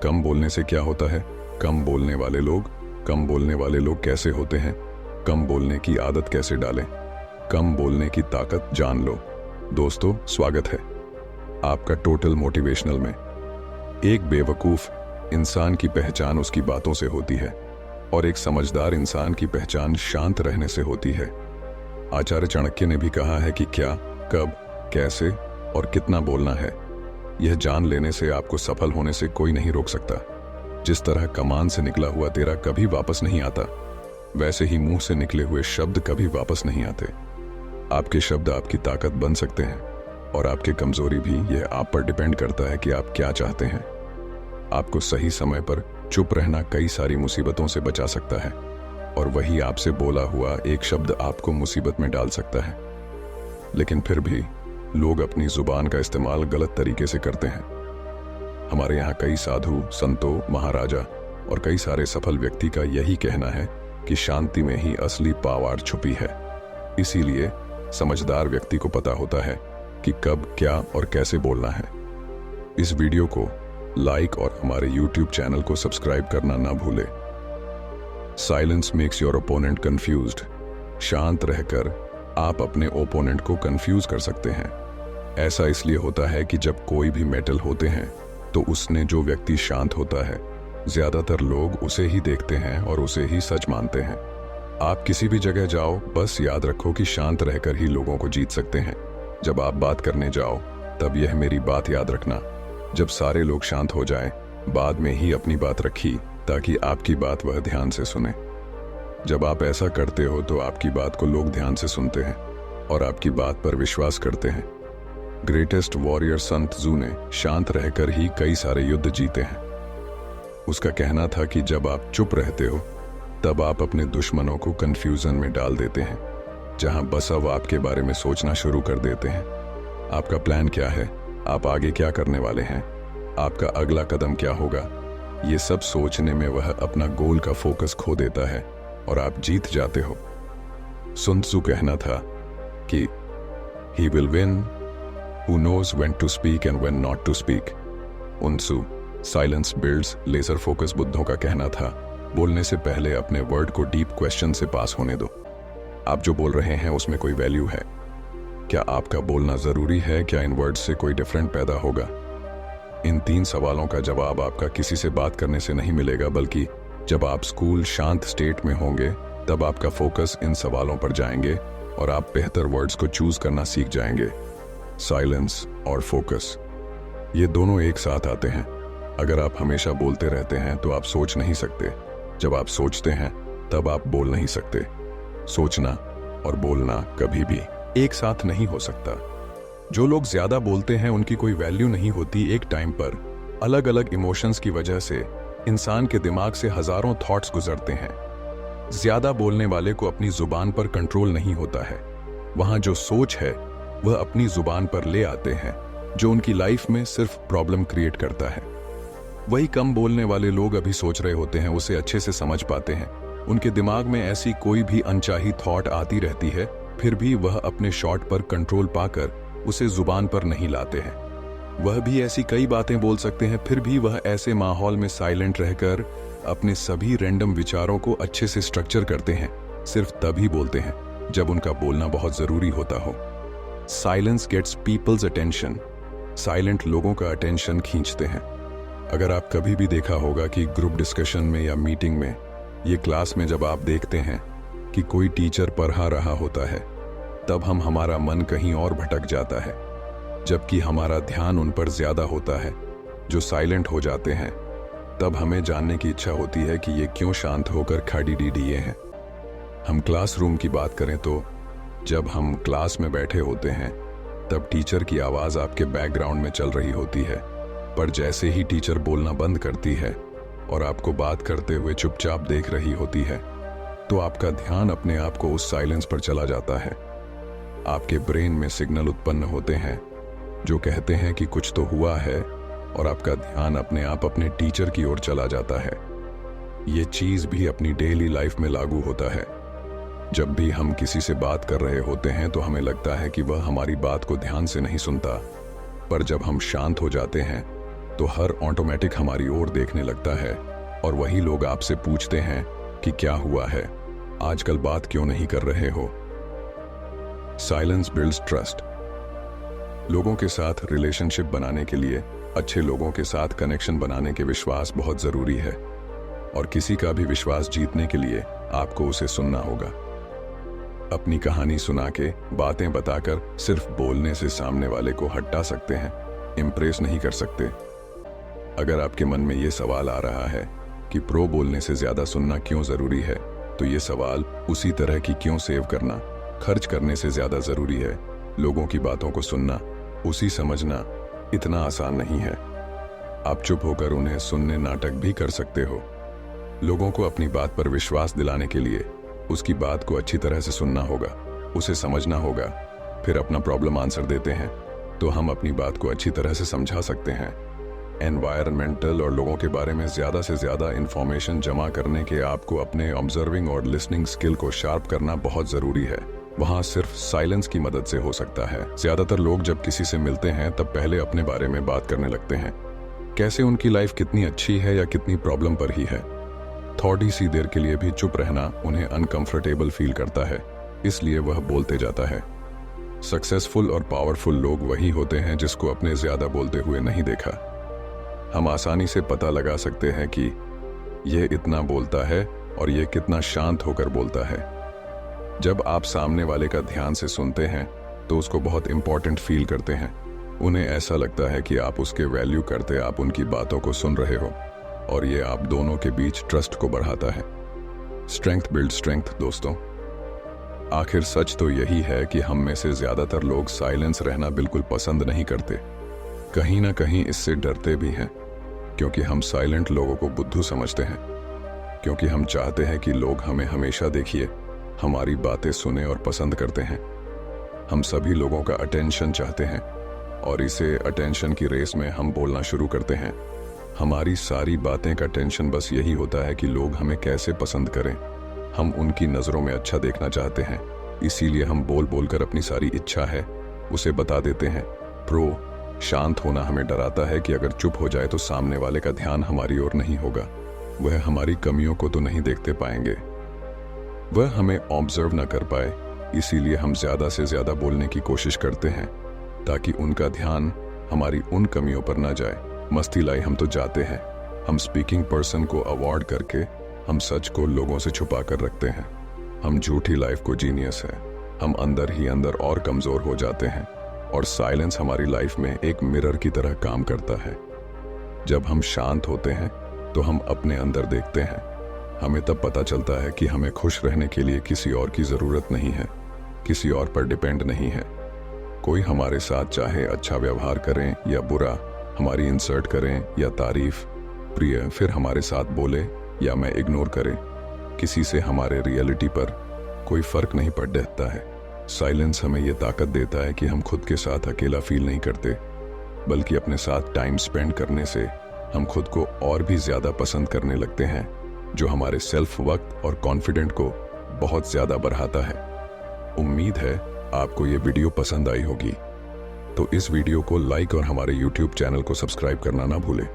कम बोलने से क्या होता है, कम बोलने वाले लोग कैसे होते हैं, कम बोलने की आदत कैसे डालें, कम बोलने की ताकत जान लो। दोस्तों, स्वागत है आपका टोटल मोटिवेशनल में। एक बेवकूफ इंसान की पहचान उसकी बातों से होती है और एक समझदार इंसान की पहचान शांत रहने से होती है। आचार्य चाणक्य ने भी कहा है कि क्या, कब, कैसे और कितना बोलना है, यह जान लेने से आपको सफल होने से कोई नहीं रोक सकता। जिस तरह कमान से निकला हुआ तेरा कभी वापस नहीं आता, वैसे ही मुंह से निकले हुए शब्द कभी वापस नहीं आते। आपके शब्द आपकी ताकत बन सकते हैं और आपकी कमजोरी भी। यह आप पर डिपेंड करता है कि आप क्या चाहते हैं। आपको सही समय पर चुप रहना कई सारी मुसीबतों से बचा सकता है और वही आपसे बोला हुआ एक शब्द आपको मुसीबत में डाल सकता है। लेकिन फिर भी लोग अपनी जुबान का इस्तेमाल गलत तरीके से करते हैं। हमारे यहाँ कई साधु, संतों, महाराजा और कई सारे सफल व्यक्ति का यही कहना है कि शांति में ही असली पावर छुपी है। इसीलिए समझदार व्यक्ति को पता होता है कि कब, क्या और कैसे बोलना है। इस वीडियो को लाइक और हमारे YouTube चैनल को सब्सक्राइब करना ना भूले। Silence makes your opponent confused. शांत रहकर आप अपने ओपोनेंट को कंफ्यूज कर सकते हैं। ऐसा इसलिए होता है कि जब कोई भी मेटल होते हैं तो उसने जो व्यक्ति शांत होता है, ज्यादातर लोग उसे ही देखते हैं और उसे ही सच मानते हैं। आप किसी भी जगह जाओ, बस याद रखो कि शांत रहकर ही लोगों को जीत सकते हैं। जब आप बात करने जाओ तब यह मेरी बात याद रखना, जब सारे लोग शांत हो जाएं, बाद में ही अपनी बात रखी ताकि आपकी बात वह ध्यान से सुने। जब आप ऐसा करते हो तो आपकी बात को लोग ध्यान से सुनते हैं और आपकी बात पर विश्वास करते हैं। ग्रेटेस्ट वॉरियर सन त्सू ने शांत रहकर ही कई सारे युद्ध जीते हैं। उसका कहना था कि जब आप चुप रहते हो तब आप अपने दुश्मनों को कंफ्यूजन में डाल देते हैं, जहां बस अब आपके बारे में सोचना शुरू कर देते हैं। आपका प्लान क्या है, आप आगे क्या करने वाले हैं, आपका अगला कदम क्या होगा, ये सब सोचने में वह अपना गोल का फोकस खो देता है और आप जीत जाते हो। sun tzu कहना था कि he will win who knows when to speak and when not to speak. उनसु साइलेंस बिल्ड्स लेजर फोकस बुद्धों का कहना था, बोलने से पहले अपने वर्ड को डीप क्वेश्चन से पास होने दो। आप जो बोल रहे हैं उसमें कोई वैल्यू है? क्या आपका बोलना जरूरी है? क्या इन वर्ड्स से कोई डिफरेंट पैदा होगा? इन 3 सवालों का जवाब आपका किसी से बात करने से नहीं मिलेगा, बल्कि जब आप स्कूल शांत स्टेट में होंगे तब आपका फोकस इन सवालों पर जाएंगे और आप बेहतर वर्ड्स को चूज करना सीख जाएंगे। साइलेंस और फोकस, ये दोनों एक साथ आते हैं। अगर आप हमेशा बोलते रहते हैं तो आप सोच नहीं सकते। जब आप सोचते हैं तब आप बोल नहीं सकते। सोचना और बोलना कभी भी एक साथ नहीं हो सकता। जो लोग ज्यादा बोलते हैं उनकी कोई वैल्यू नहीं होती। एक टाइम पर अलग अलग इमोशंस की वजह से इंसान के दिमाग से हजारों थॉट्स गुजरते हैं। ज्यादा बोलने वाले को अपनी जुबान पर कंट्रोल नहीं होता है। वहां जो सोच है वह अपनी जुबान पर ले आते हैं, जो उनकी लाइफ में सिर्फ प्रॉब्लम क्रिएट करता है। वही कम बोलने वाले लोग अभी सोच रहे होते हैं, उसे अच्छे से समझ पाते हैं। उनके दिमाग में ऐसी कोई भी अनचाही थॉट आती रहती है, फिर भी वह अपने शॉट पर कंट्रोल पाकर उसे जुबान पर नहीं लाते हैं। वह भी ऐसी कई बातें बोल सकते हैं, फिर भी वह ऐसे माहौल में साइलेंट रहकर अपने सभी रैंडम विचारों को अच्छे से स्ट्रक्चर करते हैं। सिर्फ तभी बोलते हैं जब उनका बोलना बहुत जरूरी होता हो। Silence gets people's attention. Silent लोगों का अटेंशन खींचते हैं। अगर आप कभी भी देखा होगा कि ग्रुप डिस्कशन में या मीटिंग में, ये क्लास में जब आप देखते हैं कि कोई टीचर पढ़ा रहा होता है, तब हमारा मन कहीं और भटक जाता है, जबकि हमारा ध्यान उन पर ज्यादा होता है। जो साइलेंट हो जाते हैं तब हमें जानने की इच्छा होती है कि ये क्यों शांत होकर खाड़ी डीडीए हैं। हम क्लासरूम की बात करें तो जब हम क्लास में बैठे होते हैं तब टीचर की आवाज आपके बैकग्राउंड में चल रही होती है, पर जैसे ही टीचर बोलना बंद करती है और आपको बात करते हुए चुपचाप देख रही होती है, तो आपका ध्यान अपने आप को उस साइलेंस पर चला जाता है। आपके ब्रेन में सिग्नल उत्पन्न होते हैं जो कहते हैं कि कुछ तो हुआ है और आपका ध्यान अपने आप अपने टीचर की ओर चला जाता है। ये चीज भी अपनी डेली लाइफ में लागू होता है। जब भी हम किसी से बात कर रहे होते हैं तो हमें लगता है कि वह हमारी बात को ध्यान से नहीं सुनता, पर जब हम शांत हो जाते हैं तो हर ऑटोमेटिक हमारी ओर देखने लगता है और वही लोग आपसे पूछते हैं कि क्या हुआ है, आजकल बात क्यों नहीं कर रहे हो। Silence builds trust. लोगों के साथ रिलेशनशिप बनाने के लिए, अच्छे लोगों के साथ कनेक्शन बनाने के विश्वास बहुत जरूरी है, और किसी का भी विश्वास जीतने के लिए आपको उसे सुनना होगा। अपनी कहानी सुना के, बातें बताकर सिर्फ बोलने से सामने वाले को हटा सकते हैं, इम्प्रेस नहीं कर सकते। अगर आपके मन में ये सवाल आ रहा है कि प्रो बोलने से ज्यादा सुनना क्यों जरूरी है, तो ये सवाल उसी तरह की क्यों सेव करना खर्च करने से ज्यादा जरूरी है। लोगों की बातों को सुनना, उसी समझना इतना आसान नहीं है। आप चुप होकर उन्हें सुनने नाटक भी कर सकते हो। लोगों को अपनी बात पर विश्वास दिलाने के लिए उसकी बात को अच्छी तरह से सुनना होगा, उसे समझना होगा, फिर अपना प्रॉब्लम आंसर देते हैं तो हम अपनी बात को अच्छी तरह से समझा सकते हैं। एनवायरमेंटल और लोगों के बारे में ज्यादा से ज्यादा इंफॉर्मेशन जमा करने के आपको अपने ऑब्जर्विंग और लिसनिंग स्किल को शार्प करना बहुत जरूरी है। वहां सिर्फ साइलेंस की मदद से हो सकता है। ज्यादातर लोग जब किसी से मिलते हैं तब पहले अपने बारे में बात करने लगते हैं, कैसे उनकी लाइफ कितनी अच्छी है या कितनी प्रॉब्लम पर ही है। थोड़ी सी देर के लिए भी चुप रहना उन्हें अनकंफर्टेबल फील करता है, इसलिए वह बोलते जाता है। सक्सेसफुल और पावरफुल लोग वही होते हैं जिसको अपने ज्यादा बोलते हुए नहीं देखा। हम आसानी से पता लगा सकते हैं कि यह इतना बोलता है और यह कितना शांत होकर बोलता है। जब आप सामने वाले का ध्यान से सुनते हैं तो उसको बहुत इंपॉर्टेंट फील करते हैं। उन्हें ऐसा लगता है कि आप उसके वैल्यू करते, आप उनकी बातों को सुन रहे हो, और ये आप दोनों के बीच ट्रस्ट को बढ़ाता है। Strength build strength. दोस्तों, आखिर सच तो यही है कि हम में से ज्यादातर लोग साइलेंस रहना बिल्कुल पसंद नहीं करते। कहीं ना कहीं इससे डरते भी हैं, क्योंकि हम साइलेंट लोगों को बुद्धू समझते हैं, क्योंकि हम चाहते हैं कि लोग हमें हमेशा देखिए, हमारी बातें सुने और पसंद करते हैं। हम सभी लोगों का अटेंशन चाहते हैं और इसे अटेंशन की रेस में हम बोलना शुरू करते हैं। हमारी सारी बातें का टेंशन बस यही होता है कि लोग हमें कैसे पसंद करें। हम उनकी नज़रों में अच्छा देखना चाहते हैं, इसीलिए हम बोल बोल कर अपनी सारी इच्छा है उसे बता देते हैं। प्रो शांत होना हमें डराता है कि अगर चुप हो जाए तो सामने वाले का ध्यान हमारी ओर नहीं होगा, वह हमारी कमियों को तो नहीं देखते पाएंगे, वह हमें ऑब्जर्व न कर पाए। इसीलिए हम ज्यादा से ज्यादा बोलने की कोशिश करते हैं ताकि उनका ध्यान हमारी उन कमियों पर न जाए। मस्ती लाई हम तो जाते हैं। हम स्पीकिंग पर्सन को अवॉइड करके हम सच को लोगों से छुपा कर रखते हैं। हम झूठी लाइफ को जीनियस है। हम अंदर ही अंदर और कमजोर हो जाते हैं, और साइलेंस हमारी लाइफ में एक मिरर की तरह काम करता है। जब हम शांत होते हैं तो हम अपने अंदर देखते हैं। हमें तब पता चलता है कि हमें खुश रहने के लिए किसी और की जरूरत नहीं है, किसी और पर डिपेंड नहीं है। कोई हमारे साथ चाहे अच्छा व्यवहार करें या बुरा, हमारी इंसर्ट करें या तारीफ, प्रिय फिर हमारे साथ बोले या मैं इग्नोर करें, किसी से हमारे रियलिटी पर कोई फर्क नहीं पड़ता है। साइलेंस हमें यह ताकत देता है कि हम खुद के साथ अकेला फील नहीं करते, बल्कि अपने साथ टाइम स्पेंड करने से हम खुद को और भी ज्यादा पसंद करने लगते हैं, जो हमारे सेल्फ वक्त और कॉन्फिडेंट को बहुत ज्यादा बढ़ाता है। उम्मीद है आपको ये वीडियो पसंद आई होगी, तो इस वीडियो को लाइक और हमारे YouTube चैनल को सब्सक्राइब करना ना भूलें।